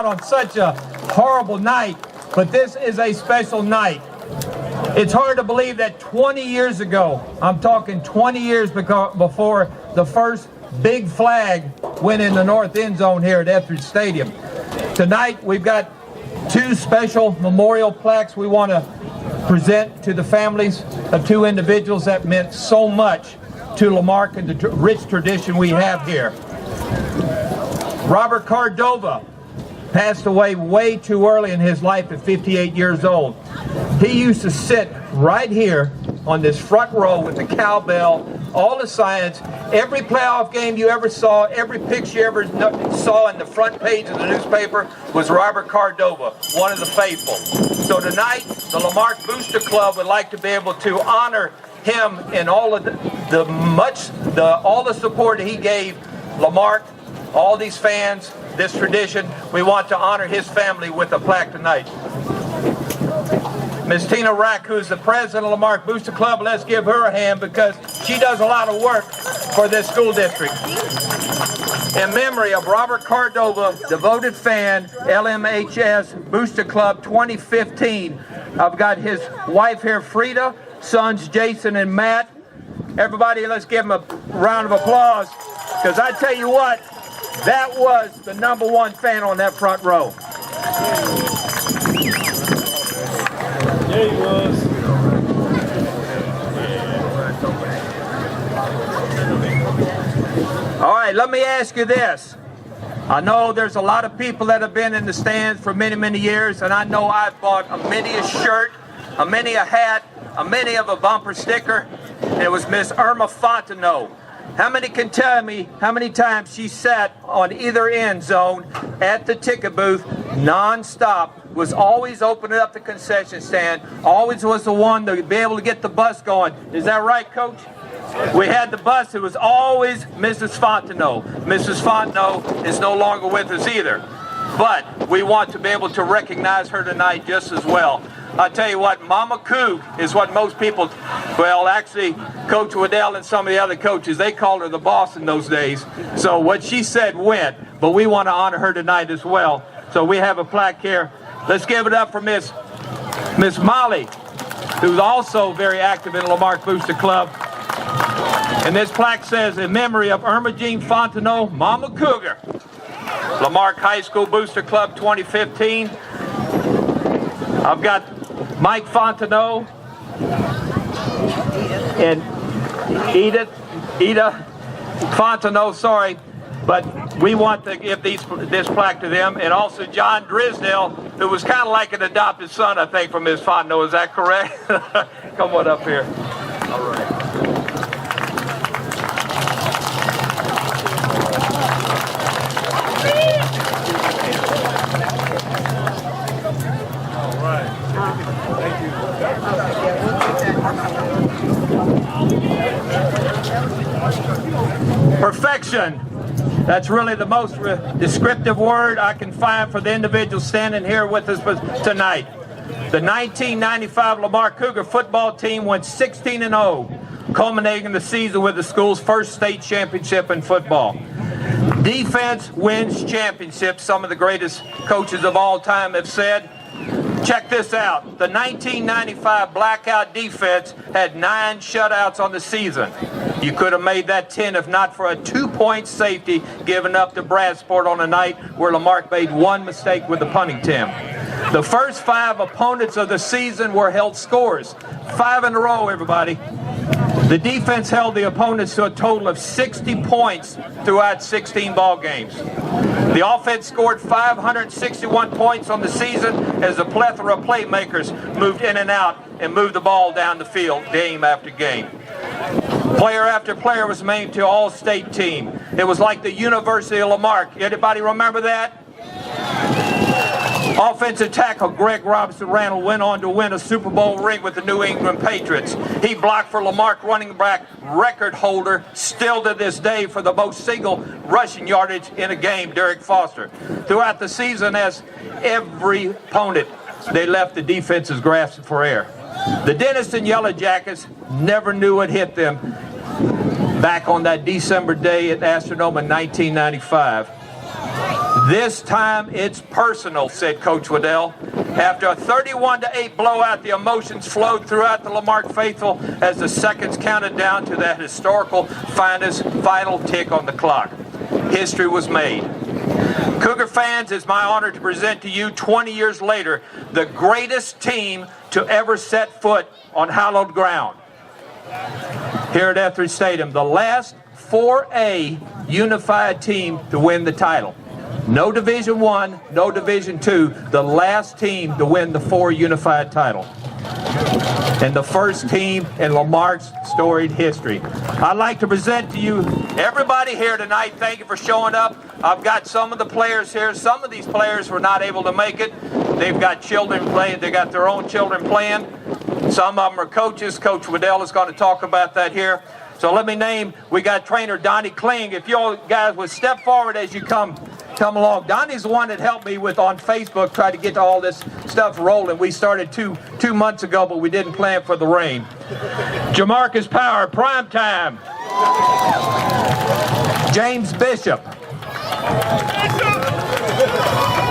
out on such a horrible night, but this is a special night. It's hard to believe that 20 years ago, I'm talking 20 years before the first big flag went in the north end zone here at Etheridge Stadium. Tonight, we've got two special memorial plaques we want to present to the families of two individuals that meant so much to Lamarque and the rich tradition we have here. Robert Cordova passed away way too early in his life at 58 years old. He used to sit right here on this front row with the cowbell, all the signs, every playoff game you ever saw, every picture you ever saw in the front page of the newspaper was Robert Cordova, one of the faithful. So tonight, the Lamarque Booster Club would like to be able to honor him and all of all the support he gave Lamarque, all these fans, this tradition. We want to honor his family with a plaque tonight. Ms. Tina Rack, who's the president of Lamarque Booster Club, let's give her a hand because she does a lot of work for this school district. In memory of Robert Cordova, devoted fan, LMHS Booster Club 2015. I've got his wife here, Frida, sons Jason and Matt. Everybody, let's give them a round of applause, because I tell you what, that was the #1 fan on that front row. Yeah, he was. All right, let me ask you this. I know there's a lot of people that have been in the stands for many, many years, and I know I've bought many a shirt, many a hat, many of a bumper sticker. It was Miss Irma Fontano. How many can tell me how many times she sat on either end zone at the ticket booth non-stop, was always opening up the concession stand, always was the one to be able to get the bus going. Is that right, Coach? We had the bus, it was always Mrs. Fontano. Mrs. Fontano is no longer with us either. But we want to be able to recognize her tonight just as well. I tell you what, Mama Coug is what most people, well, actually, Coach Waddell and some of the other coaches, they called her the boss in those days. So what she said went, but we want to honor her tonight as well. So we have a plaque here. Let's give it up for Miss Molly, who's also very active in the Lamarque Booster Club. And this plaque says, in memory of Irma Jean Fontano, Mama Cougar, Lamarque High School Booster Club 2015. I've got Mike Fontano and Ida Fontano, sorry, but we want to give this plaque to them, and also John Drisdale, who was kind of like an adopted son, I think, from Ms. Fontano. Is that correct? Come on up here. All right. Perfection. That's really the most descriptive word I can find for the individual standing here with us tonight. The 1995 Lamarque Cougar football team went 16-0, culminating the season with the school's first state championship in football. Defense wins championships, some of the greatest coaches of all time have said. Check this out. The 1995 blackout defense had 9 shutouts on the season. You could have made that 10 if not for a 2-point safety given up to Bradsport on a night where Lamarque made one mistake with the punting team. The first 5 opponents of the season were held scores. 5 in a row, everybody. The defense held the opponents to a total of 60 points throughout 16 ball games. The offense scored 561 points on the season as a plethora of playmakers moved in and out and moved the ball down the field game after game. Player after player was named to all-state team. It was like the University of Lamarque. Anybody remember that? Offensive tackle Greg Robinson Randall went on to win a Super Bowl ring with the New England Patriots. He blocked for Lamarque running back record holder, still to this day, for the most single rushing yardage in a game, Derek Foster. Throughout the season, as every opponent, they left the defense's grasp for air. The Denison Yellow Jackets never knew it hit them back on that December day at Astrodome in 1995. This time it's personal, said Coach Waddell. After a 31-8 blowout, the emotions flowed throughout the Lamarque faithful as the seconds counted down to that historical final tick on the clock. History was made. Cougar fans, it's my honor to present to you 20 years later the greatest team to ever set foot on hallowed ground. Here at Etheridge Stadium, the last 4A unified team to win the title. No Division I, no Division II, the last team to win the 4 unified title. And the first team in Lamarque's storied history. I'd like to present to you everybody here tonight. Thank you for showing up. I've got some of the players here. Some of these players were not able to make it. They've got children playing. They got their own children playing. Some of them are coaches. Coach Waddell is going to talk about that here. So let me name, we got trainer Donnie Kling. If you all guys would step forward as you come along. Donnie's the one that helped me with on Facebook, try to get all this stuff rolling. We started two months ago, but we didn't plan for the rain. Jamarcus Power, prime time. James Bishop.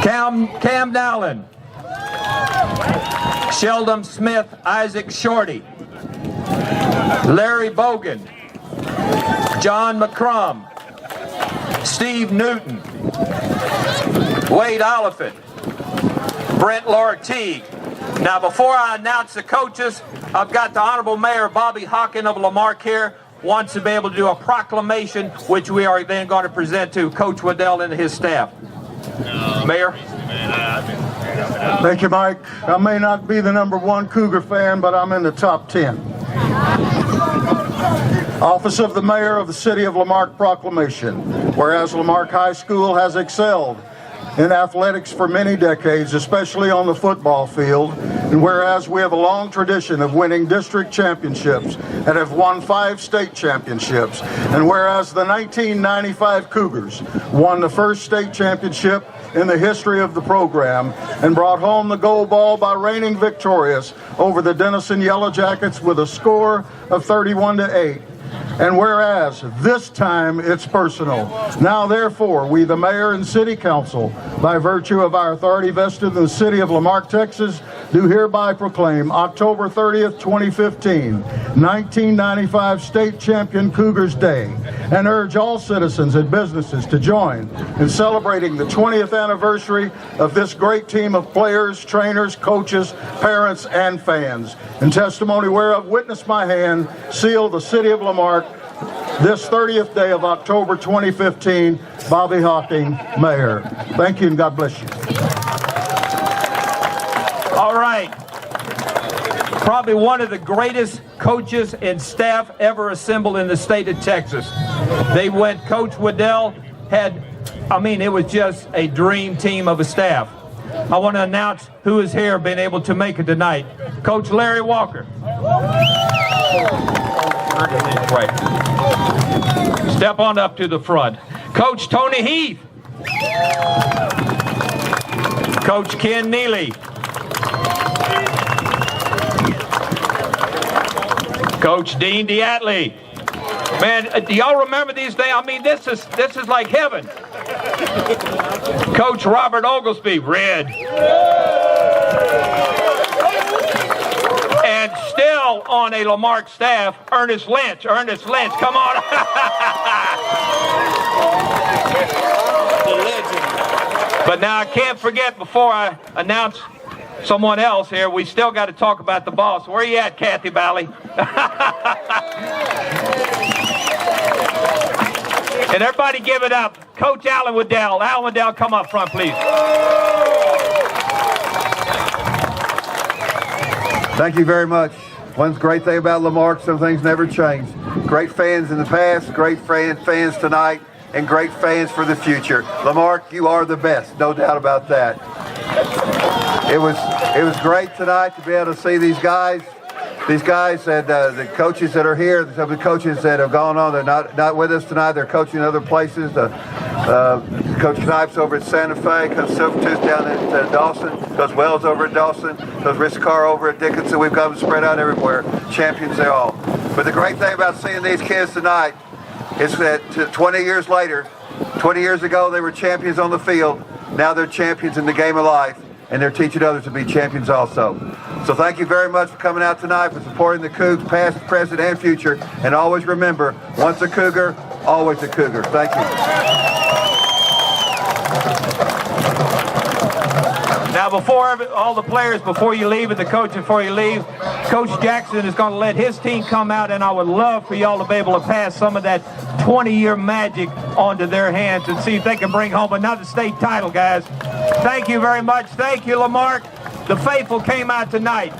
Cam Dowland. Sheldon Smith, Isaac Shorty. Larry Bogan. John McCrum. Steve Newton. Wade Oliphant, Brent Lorteague. Now, before I announce the coaches, I've got the Honorable Mayor Bobby Hockin of Lamarque here, wants to be able to do a proclamation, which we are then going to present to Coach Waddell and his staff. Mayor. Thank you, Mike. I may not be the #1 Cougar fan, but I'm in the top 10. Office of the Mayor of the City of Lamarque Proclamation. Whereas Lamarque High School has excelled in athletics for many decades, especially on the football field, and whereas we have a long tradition of winning district championships and have won 5 state championships, and whereas the 1995 Cougars won the first state championship in the history of the program and brought home the gold ball by reigning victorious over the Denison Yellow Jackets with a score of 31-8. And whereas this time it's personal, now therefore we, the mayor and city council, by virtue of our authority vested in the city of Lamarque, Texas, do hereby proclaim October 30th, 2015, 1995 State Champion Cougars Day, and urge all citizens and businesses to join in celebrating the 20th anniversary of this great team of players, trainers, coaches, parents, and fans. In testimony whereof, witness my hand, seal the city of Lamarque, this 30th day of October 2015, Bobby Hocking, Mayor. Thank you and God bless you. All right. Probably one of the greatest coaches and staff ever assembled in the state of Texas. They went, Coach Waddell had, it was just a dream team of a staff. I want to announce who is here been able to make it tonight. Coach Larry Walker. Right. Step on up to the front. Coach Tony Heath. Coach Ken Neely. Coach Dean Diatley. Man, do y'all remember these days? This is like heaven. Coach Robert Oglesby, red. And still on a Lamarque staff, Ernest Lynch. Ernest Lynch, come on. But now I can't forget, before I announce someone else here, we still got to talk about the boss. Where you at, Kathy Bally? And everybody give it up. Coach Alan Waddell. Alan Waddell, come up front, please. Thank you very much. One great thing about Lamarque, some things never change. Great fans in the past, great fans tonight, and great fans for the future. Lamarque, you are the best, no doubt about that. It was great tonight to be able to see these guys. These guys and the coaches that are here, some of the coaches that have gone on, they're not with us tonight. They're coaching in other places. Coach Snipes over at Santa Fe, Coach Silvertooth down at Dawson, Coach Wells over at Dawson, Coach Rich Carr over at Dickinson. We've got them spread out everywhere. Champions they all. But the great thing about seeing these kids tonight is that 20 years later, 20 years ago, they were champions on the field. Now they're champions in the game of life, and they're teaching others to be champions also. So thank you very much for coming out tonight, for supporting the Cougs, past, present, and future. And always remember, once a Cougar, always a Cougar. Thank you. Now, before all the players, before you leave, and the coach before you leave, Coach Jackson is going to let his team come out, and I would love for y'all to be able to pass some of that 20-year magic onto their hands and see if they can bring home another state title, guys. Thank you very much. Thank you, Lamarque. The faithful came out tonight.